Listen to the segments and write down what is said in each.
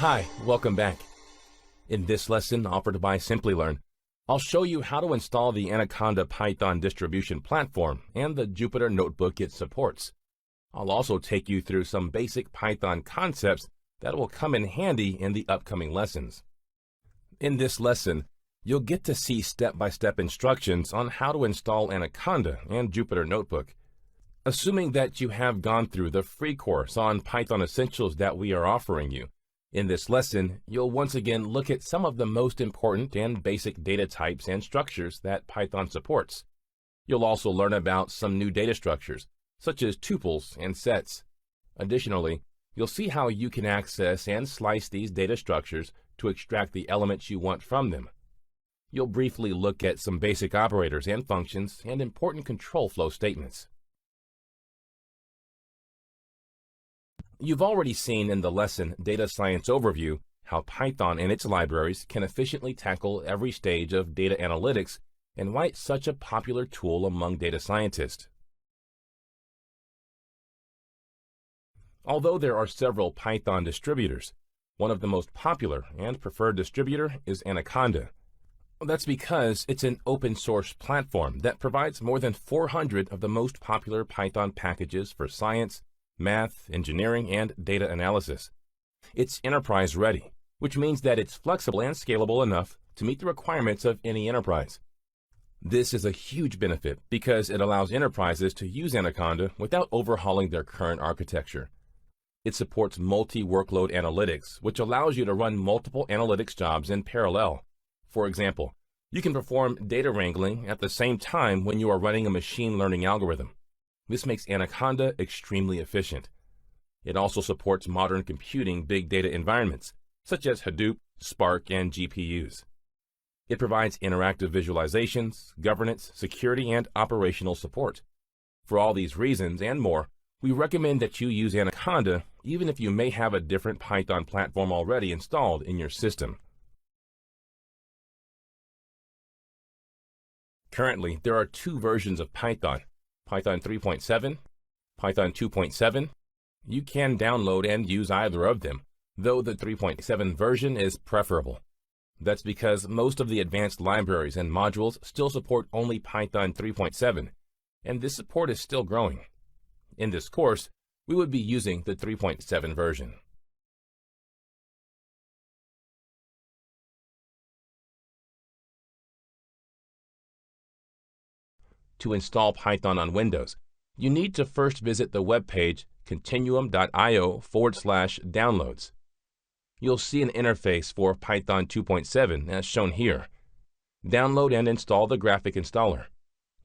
Hi, welcome back. In this lesson offered by Simplilearn, I'll show you how to install the Anaconda Python distribution platform and the Jupyter Notebook it supports. I'll also take you through some basic Python concepts that will come in handy in the upcoming lessons. In this lesson, you'll get to see step-by-step instructions on how to install Anaconda and Jupyter Notebook. Assuming that you have gone through the free course on Python Essentials that we are offering you, in this lesson, you'll once again look at some of the most important and basic data types and structures that Python supports. You'll also learn about some new data structures, such as tuples and sets. Additionally, you'll see how you can access and slice these data structures to extract the elements you want from them. You'll briefly look at some basic operators and functions and important control flow statements. You've already seen in the lesson Data Science Overview how Python and its libraries can efficiently tackle every stage of data analytics and why it's such a popular tool among data scientists. Although there are several Python distributors, one of the most popular and preferred distributor is Anaconda. That's because it's an open-source platform that provides more than 400 of the most popular Python packages for science, math, engineering, and data analysis. It's enterprise-ready, which means that it's flexible and scalable enough to meet the requirements of any enterprise. This is a huge benefit because it allows enterprises to use Anaconda without overhauling their current architecture. It supports multi-workload analytics, which allows you to run multiple analytics jobs in parallel. For example, you can perform data wrangling at the same time when you are running a machine learning algorithm. This makes Anaconda extremely efficient. It also supports modern computing big data environments, such as Hadoop, Spark, and GPUs. It provides interactive visualizations, governance, security, and operational support. For all these reasons and more, we recommend that you use Anaconda even if you may have a different Python platform already installed in your system. Currently, there are two versions of Python, Python 3.7, Python 2.7. You can download and use either of them, though the 3.7 version is preferable. That's because most of the advanced libraries and modules still support only Python 3.7, and this support is still growing. In this course, we would be using the 3.7 version. To install Python on Windows, you need to first visit the web page continuum.io/downloads. You'll see an interface for Python 2.7 as shown here. Download and install the graphic installer.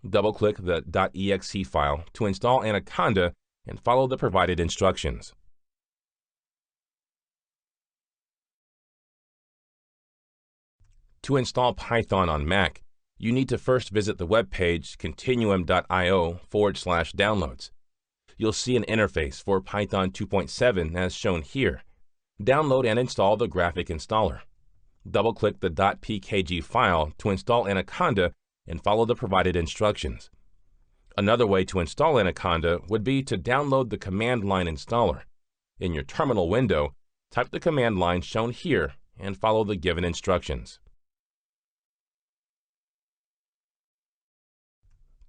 Double-click the .exe file to install Anaconda and follow the provided instructions. To install Python on Mac, you need to first visit the web page continuum.io/downloads. You'll see an interface for Python 2.7 as shown here. Download and install the graphic installer. Double-click the .pkg file to install Anaconda and follow the provided instructions. Another way to install Anaconda would be to download the command line installer. In your terminal window, type the command line shown here and follow the given instructions.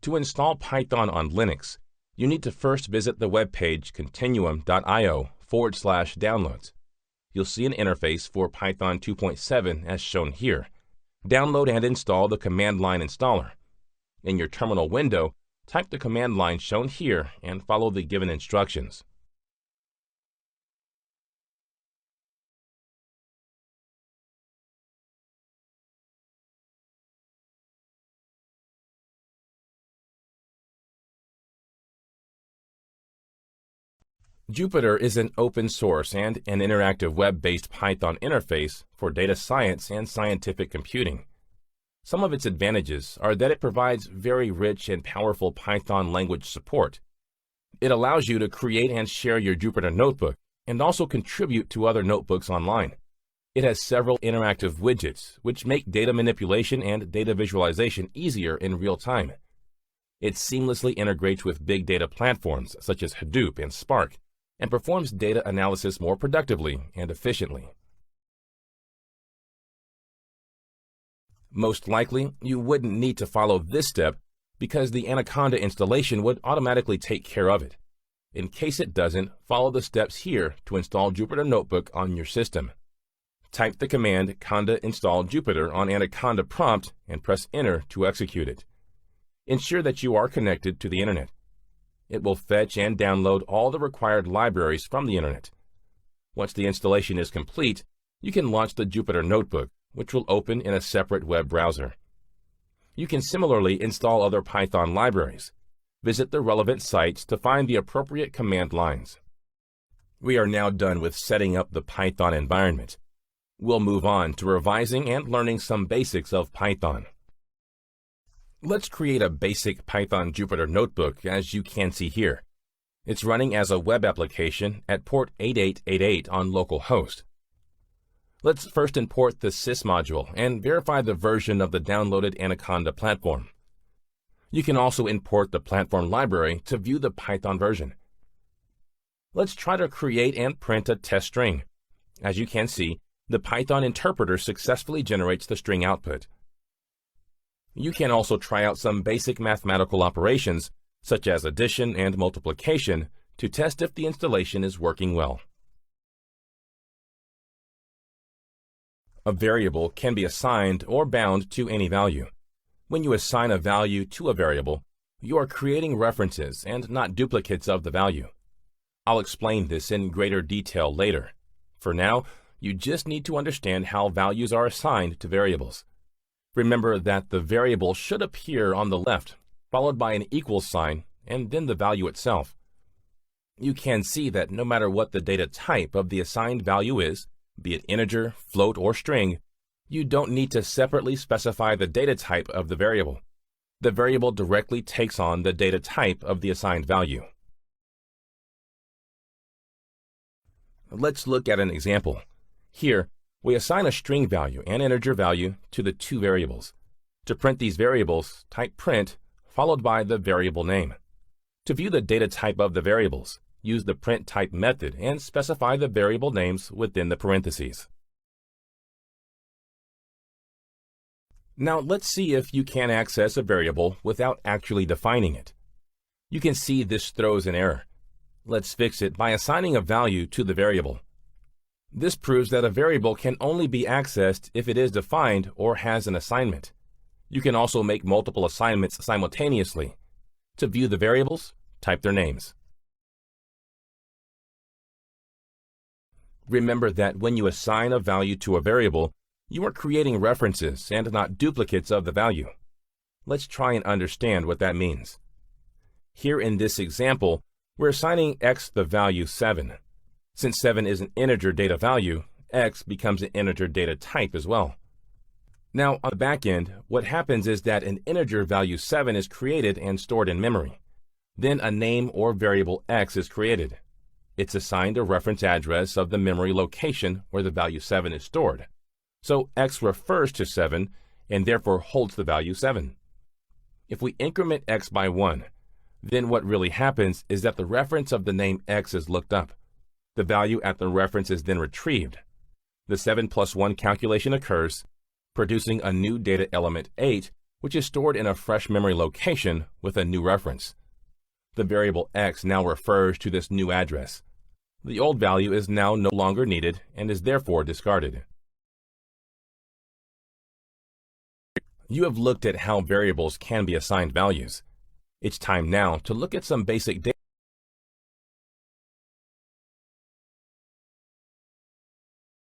To install Python on Linux, you need to first visit the web page continuum.io/downloads. You'll see an interface for Python 2.7 as shown here. Download and install the command line installer. In your terminal window, type the command line shown here and follow the given instructions. Jupyter is an open source and an interactive web-based Python interface for data science and scientific computing. Some of its advantages are that it provides very rich and powerful Python language support. It allows you to create and share your Jupyter Notebook and also contribute to other notebooks online. It has several interactive widgets which make data manipulation and data visualization easier in real time. It seamlessly integrates with big data platforms such as Hadoop and Spark, and performs data analysis more productively and efficiently. Most likely, you wouldn't need to follow this step because the Anaconda installation would automatically take care of it. In case it doesn't, follow the steps here to install Jupyter Notebook on your system. Type the command conda install Jupyter on Anaconda prompt and press enter to execute it. Ensure that you are connected to the internet. It will fetch and download all the required libraries from the internet. Once the installation is complete, you can launch the Jupyter Notebook, which will open in a separate web browser. You can similarly install other Python libraries. Visit the relevant sites to find the appropriate command lines. We are now done with setting up the Python environment. We'll move on to revising and learning some basics of Python. Let's create a basic Python Jupyter Notebook, as you can see here. It's running as a web application at port 8888 on localhost. Let's first import the sys module and verify the version of the downloaded Anaconda platform. You can also import the platform library to view the Python version. Let's try to create and print a test string. As you can see, the Python interpreter successfully generates the string output. You can also try out some basic mathematical operations, such as addition and multiplication, to test if the installation is working well. A variable can be assigned or bound to any value. When you assign a value to a variable, you are creating references and not duplicates of the value. I'll explain this in greater detail later. For now, you just need to understand how values are assigned to variables. Remember that the variable should appear on the left, followed by an equals sign, and then the value itself. You can see that no matter what the data type of the assigned value is, be it integer, float, or string, you don't need to separately specify the data type of the variable. The variable directly takes on the data type of the assigned value. Let's look at an example. Here, we assign a string value and integer value to the two variables. To print these variables, type print, followed by the variable name. To view the data type of the variables, use the print type method and specify the variable names within the parentheses. Now let's see if you can access a variable without actually defining it. You can see this throws an error. Let's fix it by assigning a value to the variable. This proves that a variable can only be accessed if it is defined or has an assignment. You can also make multiple assignments simultaneously. To view the variables, type their names. Remember that when you assign a value to a variable, you are creating references and not duplicates of the value. Let's try and understand what that means. Here in this example, we're assigning x the value 7. Since 7 is an integer data value, x becomes an integer data type as well. Now, on the back end, what happens is that an integer value 7 is created and stored in memory. Then a name or variable x is created. It's assigned a reference address of the memory location where the value 7 is stored. So x refers to 7 and therefore holds the value 7. If we increment x by 1, then what really happens is that the reference of the name x is looked up. The value at the reference is then retrieved. The 7 plus 1 calculation occurs, producing a new data element 8, which is stored in a fresh memory location with a new reference. The variable x now refers to this new address. The old value is now no longer needed and is therefore discarded. You have looked at how variables can be assigned values. It's time now to look at some basic data